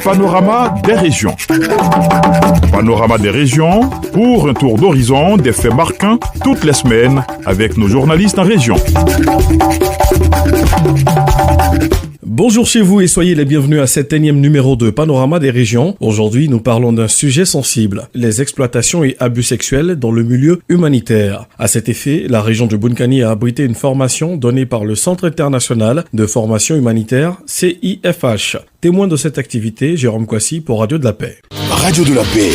Panorama des régions. Panorama des régions pour un tour d'horizon des faits marquants toutes les semaines avec nos journalistes en région. Bonjour chez vous et soyez les bienvenus à cet énième numéro de Panorama des régions. Aujourd'hui, nous parlons d'un sujet sensible, les exploitations et abus sexuels dans le milieu humanitaire. À cet effet, la région de Bunkani a abrité une formation donnée par le Centre international de formation humanitaire, CIFH. Témoin de cette activité, Jérôme Kwasi pour Radio de la Paix. Radio de la Paix.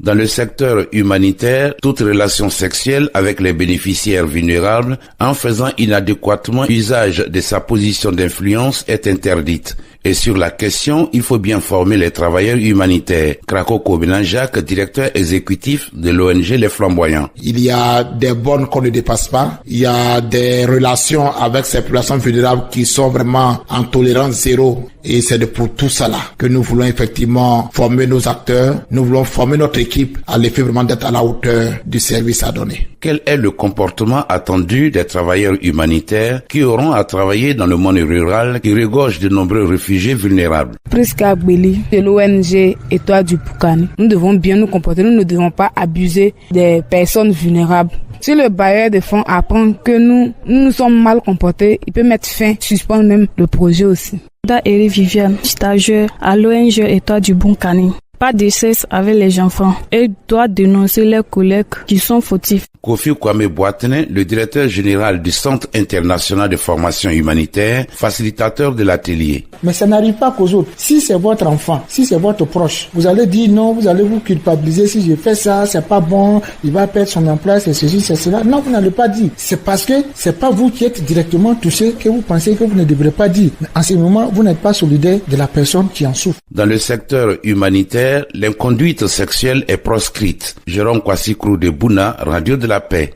Dans le secteur humanitaire, toute relation sexuelle avec les bénéficiaires vulnérables en faisant inadéquatement usage de sa position d'influence est interdite. Et sur la question, il faut bien former les travailleurs humanitaires. Krako Kobenan Jacques, directeur exécutif de l'ONG Les Flamboyants. Il y a des bornes qu'on ne dépasse pas. Il y a des relations avec ces populations vulnérables qui sont vraiment en tolérance zéro. Et c'est pour tout cela que nous voulons effectivement former nos acteurs. Nous voulons former notre équipe à l'effet vraiment d'être à la hauteur du service à donner. Quel est le comportement attendu des travailleurs humanitaires qui auront à travailler dans le monde rural qui regorge de nombreux réfugiés vulnérables? Priska Gbeli de l'ONG Étoile du Bunkani. Nous devons bien nous comporter, nous ne devons pas abuser des personnes vulnérables. Si le bailleur de fonds apprend que nous nous sommes mal comportés, il peut mettre fin, suspendre même le projet aussi. Eri Viviane, stagiaire à l'ONG Étoile du Bunkani. Pas de cesse avec les enfants. Elle doit dénoncer les collègues qui sont fautifs. Kofi Kwame Boatene, le directeur général du Centre international de formation humanitaire, facilitateur de l'atelier. Mais ça n'arrive pas qu'aux autres. Si c'est votre enfant, si c'est votre proche, vous allez dire non, vous allez vous culpabiliser. Si je fais ça, c'est pas bon, il va perdre son emploi, c'est ceci, c'est cela. Non, vous n'allez pas dire. C'est parce que c'est pas vous qui êtes directement touché que vous pensez que vous ne devrez pas dire. Mais en ce moment, vous n'êtes pas solidaire de la personne qui en souffre. Dans le secteur humanitaire, l'inconduite sexuelle est proscrite. Jérôme Kwasi de Bouna, Radio de la Paix.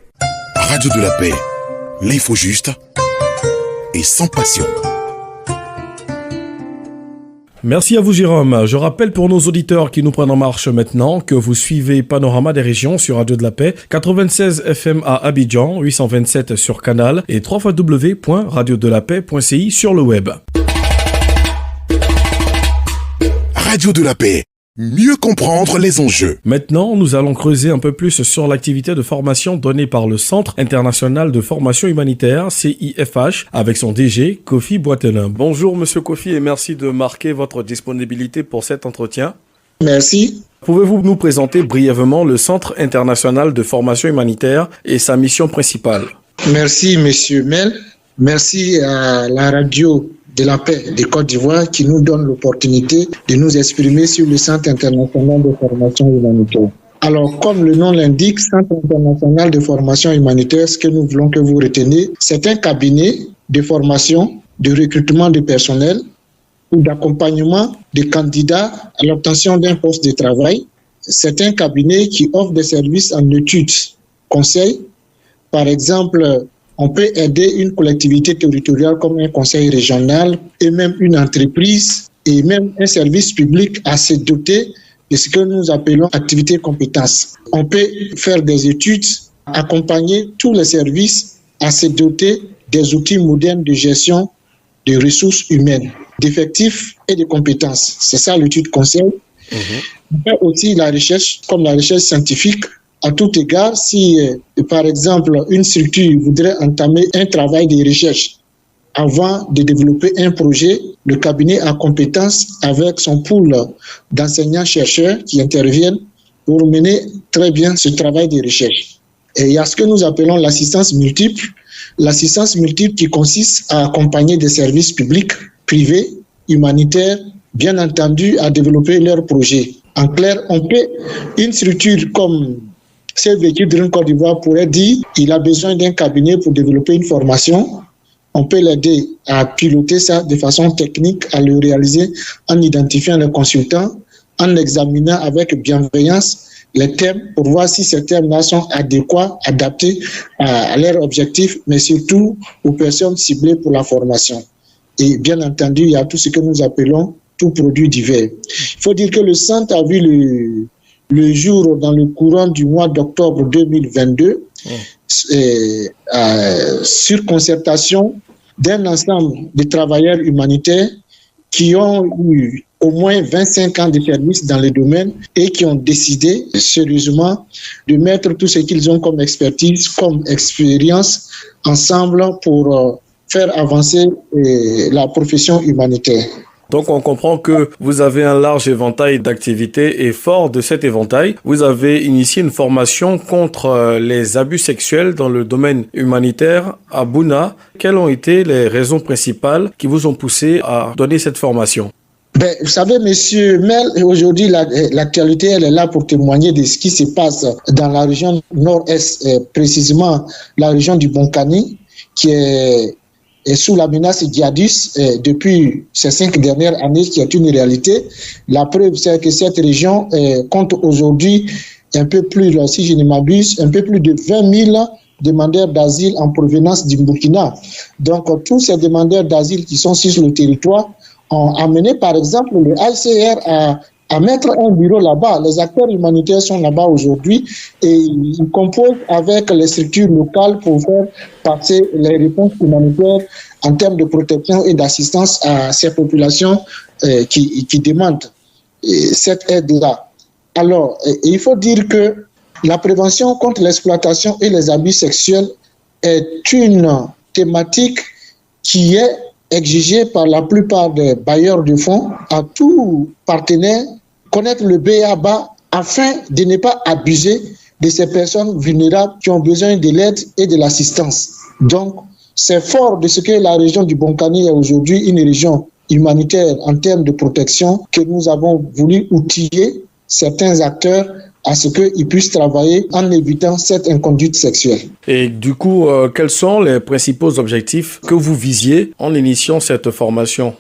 Radio de la Paix, l'info juste et sans passion. Merci à vous Jérôme. Je rappelle pour nos auditeurs qui nous prennent en marche maintenant que vous suivez Panorama des régions sur Radio de la Paix, 96 FM à Abidjan, 827 sur Canal et www.radiodelapais.ci sur le web. Radio de la Paix. Mieux comprendre les enjeux. Maintenant, nous allons creuser un peu plus sur l'activité de formation donnée par le Centre international de formation humanitaire, CIFH, avec son DG, Kofi Boatene. Bonjour Monsieur Kofi et merci de marquer votre disponibilité pour cet entretien. Merci. Pouvez-vous nous présenter brièvement le Centre international de formation humanitaire et sa mission principale? Merci Monsieur Mel. Merci à la radio de la Paix de Côte d'Ivoire qui nous donne l'opportunité de nous exprimer sur le Centre international de formation humanitaire. Alors, comme le nom l'indique, Centre international de formation humanitaire, ce que nous voulons que vous reteniez, c'est un cabinet de formation, de recrutement de personnel ou d'accompagnement des candidats à l'obtention d'un poste de travail. C'est un cabinet qui offre des services en études, conseils. Par exemple, on peut aider une collectivité territoriale comme un conseil régional et même une entreprise et même un service public à se doter de ce que nous appelons activité compétences. On peut faire des études, accompagner tous les services à se doter des outils modernes de gestion des ressources humaines, d'effectifs et de compétences. C'est ça l'étude conseil. On fait aussi la recherche, comme la recherche scientifique. À tout égard, si par exemple une structure voudrait entamer un travail de recherche avant de développer un projet, le cabinet a compétence avec son pool d'enseignants-chercheurs qui interviennent pour mener très bien ce travail de recherche. Et il y a ce que nous appelons l'assistance multiple. L'assistance multiple qui consiste à accompagner des services publics, privés, humanitaires, bien entendu, à développer leurs projets. En clair, une structure comme Save the Children Côte d'Ivoire pourrait dire qu'il a besoin d'un cabinet pour développer une formation. On peut l'aider à piloter ça de façon technique, à le réaliser en identifiant les consultants, en examinant avec bienveillance les thèmes pour voir si ces thèmes-là sont adéquats, adaptés à leurs objectifs, mais surtout aux personnes ciblées pour la formation. Et bien entendu, il y a tout ce que nous appelons tout produit divers. Il faut dire que le centre a vu le jour dans le courant du mois d'octobre 2022 sur concertation d'un ensemble de travailleurs humanitaires qui ont eu au moins 25 ans de service dans le domaine et qui ont décidé sérieusement de mettre tout ce qu'ils ont comme expertise, comme expérience ensemble pour faire avancer la profession humanitaire. Donc on comprend que vous avez un large éventail d'activités et fort de cet éventail, vous avez initié une formation contre les abus sexuels dans le domaine humanitaire à Bouna. Quelles ont été les raisons principales qui vous ont poussé à donner cette formation ? Vous savez, monsieur Mel, aujourd'hui, l'actualité, elle est là pour témoigner de ce qui se passe dans la région nord-est, précisément la région du Bonkani, qui est sous la menace djihadiste depuis ces 5 dernières années, qui est une réalité. La preuve, c'est que cette région compte aujourd'hui un peu plus, si je ne m'abuse, un peu plus de 20 000 demandeurs d'asile en provenance du Burkina. Donc, tous ces demandeurs d'asile qui sont sur le territoire ont amené, par exemple, le HCR à mettre un bureau là-bas. Les acteurs humanitaires sont là-bas aujourd'hui et ils composent avec les structures locales pour faire passer les réponses humanitaires en termes de protection et d'assistance à ces populations qui demandent cette aide-là. Alors, il faut dire que la prévention contre l'exploitation et les abus sexuels est une thématique qui est exigé par la plupart des bailleurs de fonds à tout partenaire connaître le b.a.-ba afin de ne pas abuser de ces personnes vulnérables qui ont besoin de l'aide et de l'assistance. Donc, c'est fort de ce que la région du Bonkani est aujourd'hui une région humanitaire en termes de protection que nous avons voulu outiller certains acteurs à ce qu'ils puissent travailler en évitant cette inconduite sexuelle. Et du coup, quels sont les principaux objectifs que vous visiez en initiant cette formation ?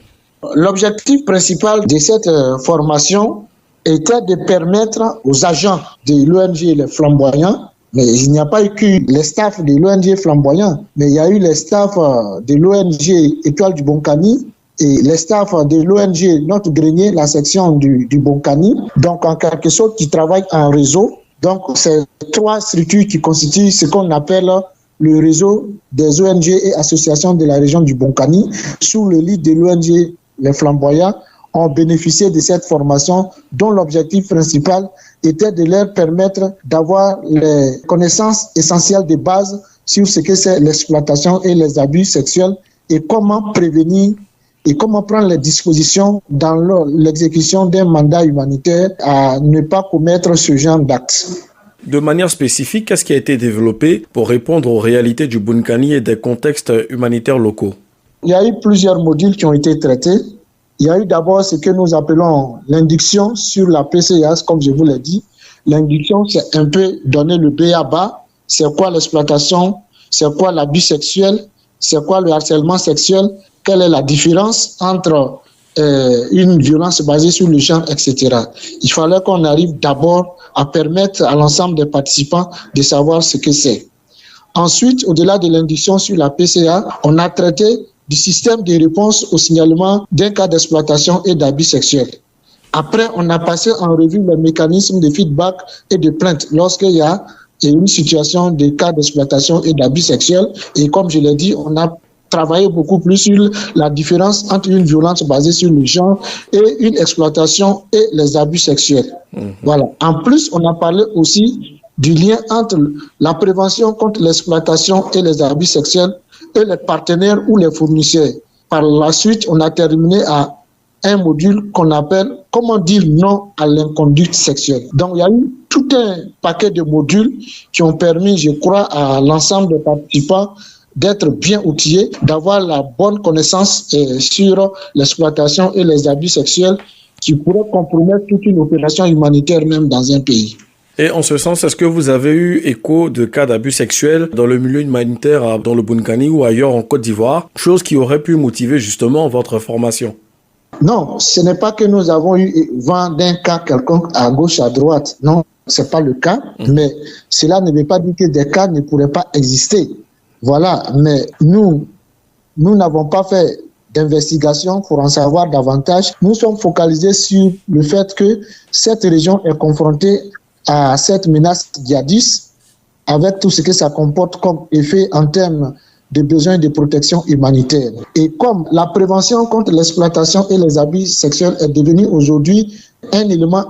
L'objectif principal de cette formation était de permettre aux agents de l'ONG Les Flamboyants, mais il n'y a pas eu que les staffs de l'ONG Flamboyants, mais il y a eu les staffs de l'ONG Étoile du Bonkani, et les staffs de l'ONG Notre Grenier, la section du Bonkani, donc en quelque sorte qui travaillent en réseau. Donc c'est 3 structures qui constituent ce qu'on appelle le réseau des ONG et associations de la région du Bonkani, sous le lead de l'ONG Les Flamboyants, ont bénéficié de cette formation dont l'objectif principal était de leur permettre d'avoir les connaissances essentielles de base sur ce que c'est l'exploitation et les abus sexuels et comment prévenir et comment prendre les dispositions dans l'exécution d'un mandat humanitaire à ne pas commettre ce genre d'actes. De manière spécifique, qu'est-ce qui a été développé pour répondre aux réalités du Bonkani et des contextes humanitaires locaux ? Il y a eu plusieurs modules qui ont été traités. Il y a eu d'abord ce que nous appelons l'induction sur la PCA, comme je vous l'ai dit. L'induction, c'est un peu donner le b.a.-ba. C'est quoi l'exploitation? C'est quoi l'abus sexuel? C'est quoi le harcèlement sexuel? Quelle est la différence entre une violence basée sur le genre, etc. Il fallait qu'on arrive d'abord à permettre à l'ensemble des participants de savoir ce que c'est. Ensuite, au-delà de l'induction sur la PCA, on a traité du système de réponse au signalement d'un cas d'exploitation et d'abus sexuels. Après, on a passé en revue les mécanismes de feedback et de plainte lorsqu'il y a une situation de cas d'exploitation et d'abus sexuels. Et comme je l'ai dit, on a travaillé beaucoup plus sur la différence entre une violence basée sur le genre et une exploitation et les abus sexuels. Voilà. En plus, on a parlé aussi du lien entre la prévention contre l'exploitation et les abus sexuels et les partenaires ou les fournisseurs. Par la suite, on a terminé à un module qu'on appelle « Comment dire non à l'inconduite sexuelle ». Donc, il y a eu tout un paquet de modules qui ont permis, je crois, à l'ensemble des participants d'être bien outillés, d'avoir la bonne connaissance sur l'exploitation et les abus sexuels qui pourraient compromettre toute une opération humanitaire même dans un pays. Et en ce sens, est-ce que vous avez eu écho de cas d'abus sexuels dans le milieu humanitaire, dans le Bonkani ou ailleurs en Côte d'Ivoire, chose qui aurait pu motiver justement votre formation? Non, ce n'est pas que nous avons eu vent d'un cas quelconque à gauche, à droite. Non, ce n'est pas le cas, mais cela ne veut pas dire que des cas ne pourraient pas exister. Voilà, mais nous n'avons pas fait d'investigation pour en savoir davantage. Nous sommes focalisés sur le fait que cette région est confrontée à cette menace djihadiste avec tout ce que ça comporte comme effet en termes des besoins de protection humanitaire. Et comme la prévention contre l'exploitation et les abus sexuels est devenue aujourd'hui un élément